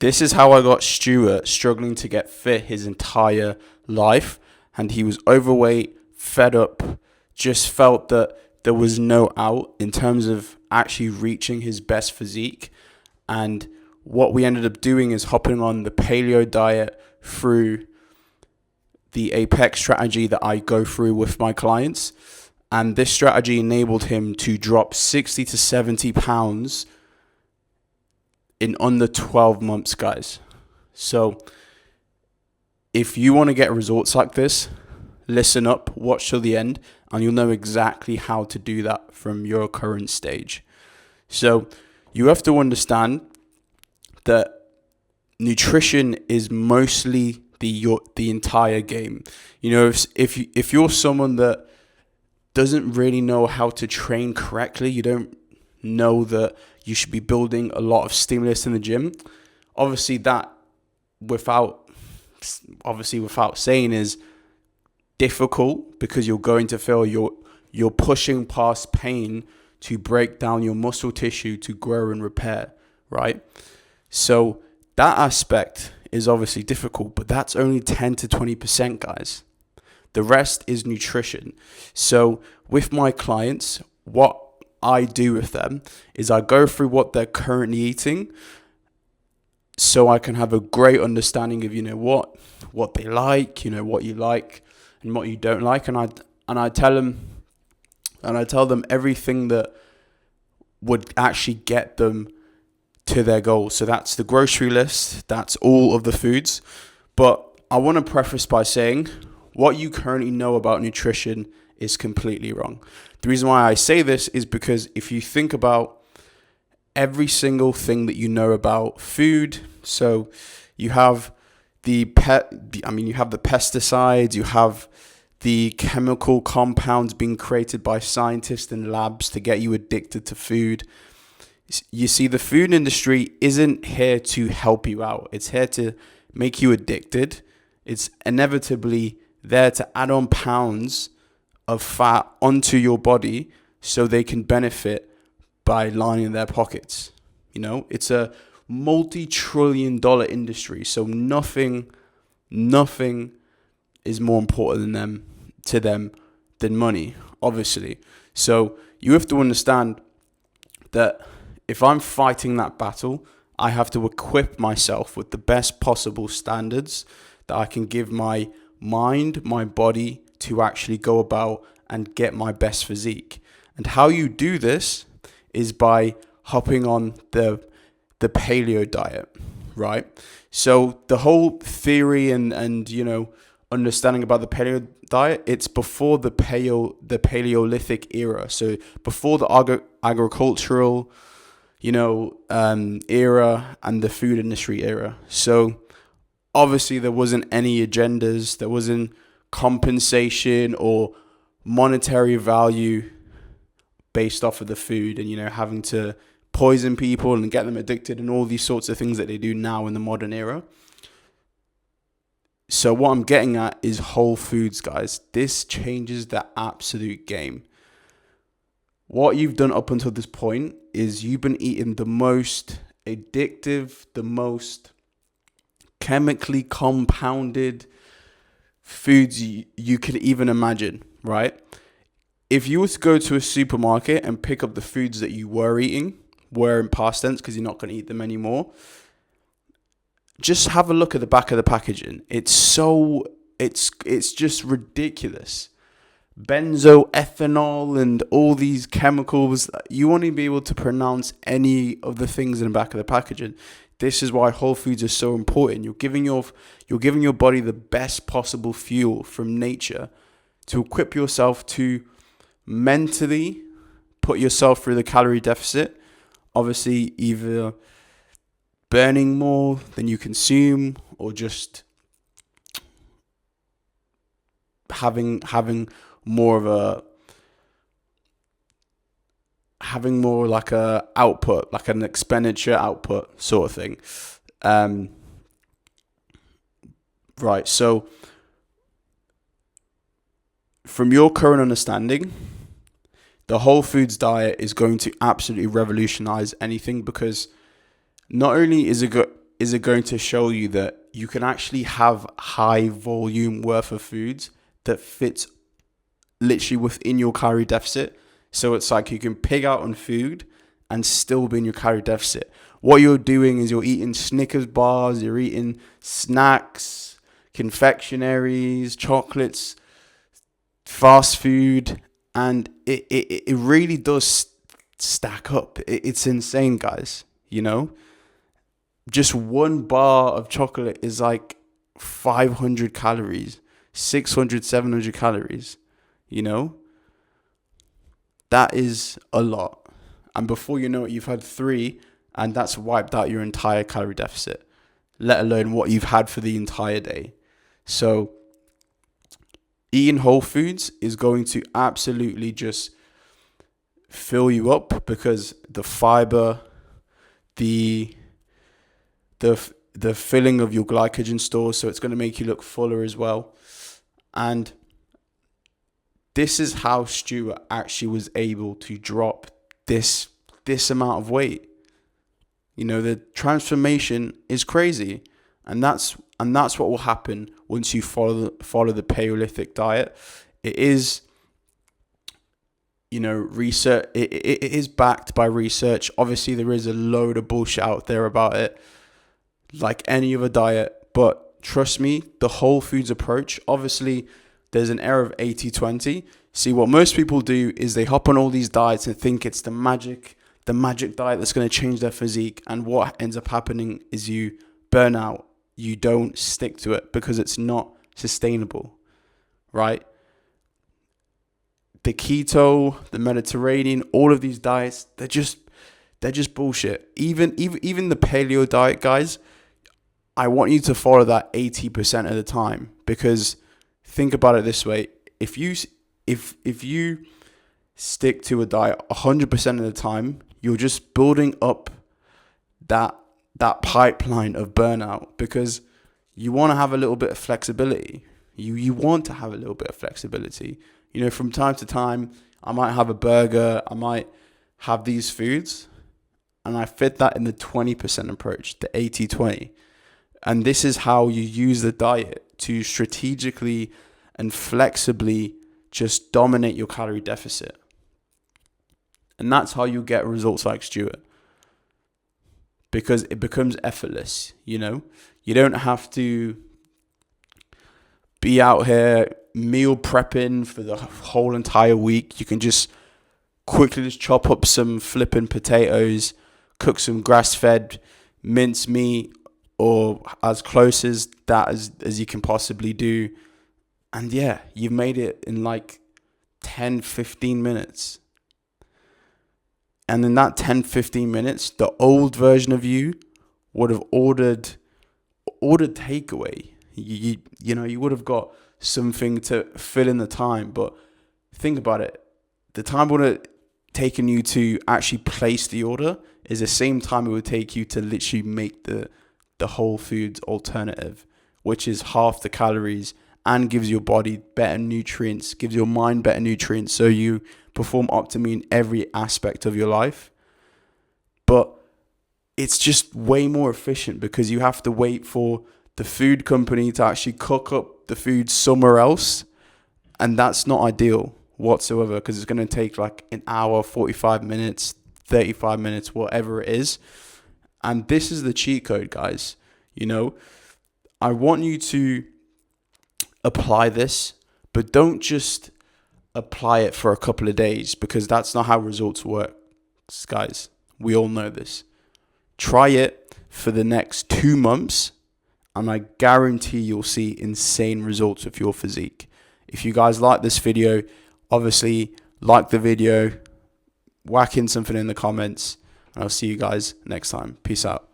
This is how I got Stuart struggling to get fit his entire life. And he was overweight, fed up, just felt that there was no out in terms of actually reaching his best physique. And what we ended up doing is hopping on the paleo diet through the Apex strategy that I go through with my clients. And this strategy enabled him to drop 60 to 70 pounds in under 12 months, guys. So if you want to get results like this, listen up, watch till the end, and you'll know exactly how to do that from your current stage. So you have to understand that nutrition is mostly the entire game. You know, if you're someone that doesn't really know how to train correctly, you don't know that you should be building a lot of stimulus in the gym. Obviously, that without saying is difficult, because you're going to feel you're pushing past pain to break down your muscle tissue to grow and repair, right? So that aspect is obviously difficult, but that's only 10 to 20%, guys. The rest is nutrition. So with my clients, what I do with them is I go through what they're currently eating, so I can have a great understanding of, what they like, what you like and what you don't like. And I tell them everything that would actually get them to their goals. So that's the grocery list, that's all of the foods. But I want to preface by saying what you currently know about nutrition is completely wrong. The reason why I say this is because if you think about every single thing that you know about food, so you have you have the pesticides, you have the chemical compounds being created by scientists in labs to get you addicted to food. You see, the food industry isn't here to help you out. It's here to make you addicted. It's inevitably there to add on pounds of fat onto your body so they can benefit by lining their pockets. It's a multi-trillion-dollar industry. So nothing is more important to them than money, obviously. So you have to understand that if I'm fighting that battle, I have to equip myself with the best possible standards that I can give my mind, my body, to actually go about and get my best physique. And how you do this is by hopping on the paleo diet, right? So the whole theory and understanding about the paleo diet, it's before the Paleolithic era. So before the agricultural era and the food industry era. So obviously there wasn't any agendas, there wasn't compensation or monetary value based off of the food, and having to poison people and get them addicted and all these sorts of things that they do now in the modern era. So what I'm getting at is whole foods, guys. This changes the absolute game. What you've done up until this point is you've been eating the most addictive, the most chemically compounded foods you could even imagine, right? If you were to go to a supermarket and pick up the foods that you were eating, were in past tense because you're not going to eat them anymore, just have a look at the back of the packaging. It's just ridiculous. Benzoethanol and all these chemicals. You won't even be able to pronounce any of the things in the back of the packaging. This is why whole foods are so important. You're giving your body the best possible fuel from nature to equip yourself to mentally put yourself through the calorie deficit. Obviously, either burning more than you consume or just having more like a output, like an expenditure output sort of thing. Right. So from your current understanding, the whole foods diet is going to absolutely revolutionize anything, because not only is it is it going to show you that you can actually have high volume worth of foods that fits literally within your calorie deficit. So it's like you can pig out on food and still be in your calorie deficit. What you're doing is you're eating Snickers bars, you're eating snacks, confectionaries, chocolates, fast food, and it really does stack up. It's insane, guys. You know, just one bar of chocolate is like 500 calories, 600, 700 calories. You know, that is a lot. And before you know it, you've had 3, and that's wiped out your entire calorie deficit, let alone what you've had for the entire day. So eating whole foods is going to absolutely just fill you up, because the fiber, the filling of your glycogen stores, so it's going to make you look fuller as well. And this is how Stuart actually was able to drop this amount of weight. You know, the transformation is crazy, and that's what will happen once you follow the Paleolithic diet. It is, you know, research. It is backed by research. Obviously, there is a load of bullshit out there about it, like any other diet. But trust me, the whole foods approach. Obviously, there's an era of 80-20. See, what most people do is they hop on all these diets and think it's the magic diet that's going to change their physique. And what ends up happening is you burn out. You don't stick to it because it's not sustainable, right? The keto, the Mediterranean, all of these diets, they're just bullshit. Even the paleo diet, guys, I want you to follow that 80% of the time, because think about it this way: if you stick to a diet 100% of the time, you're just building up that pipeline of burnout, because you want to have a little bit of flexibility. You want to have a little bit of flexibility. You know, from time to time, I might have a burger, I might have these foods, and I fit that in the 20% approach, the 80-20. And this is how you use the diet to strategically and flexibly just dominate your calorie deficit. And that's how you get results like Stuart. Because it becomes effortless, you know? You don't have to be out here meal prepping for the whole entire week. You can just quickly just chop up some flipping potatoes, cook some grass-fed minced meat, or as close as that as you can possibly do. And yeah, you've made it in like 10-15 minutes. And in that 10-15 minutes, the old version of you would have ordered takeaway. You know, you would have got something to fill in the time. But think about it. The time would have taken you to actually place the order is the same time it would take you to literally make the whole foods alternative, which is half the calories and gives your body better nutrients, gives your mind better nutrients, so you perform optimally in every aspect of your life. But it's just way more efficient, because you have to wait for the food company to actually cook up the food somewhere else, and that's not ideal whatsoever, because it's going to take like an hour, 45 minutes, 35 minutes, whatever it is. And this is the cheat code, guys. You know, I want you to apply this, but don't just apply it for a couple of days, because that's not how results work, guys. We all know this. Try it for the next 2 months, and I guarantee you'll see insane results with your physique. If you guys like this video, obviously like the video, whack in something in the comments, and I'll see you guys next time. Peace out.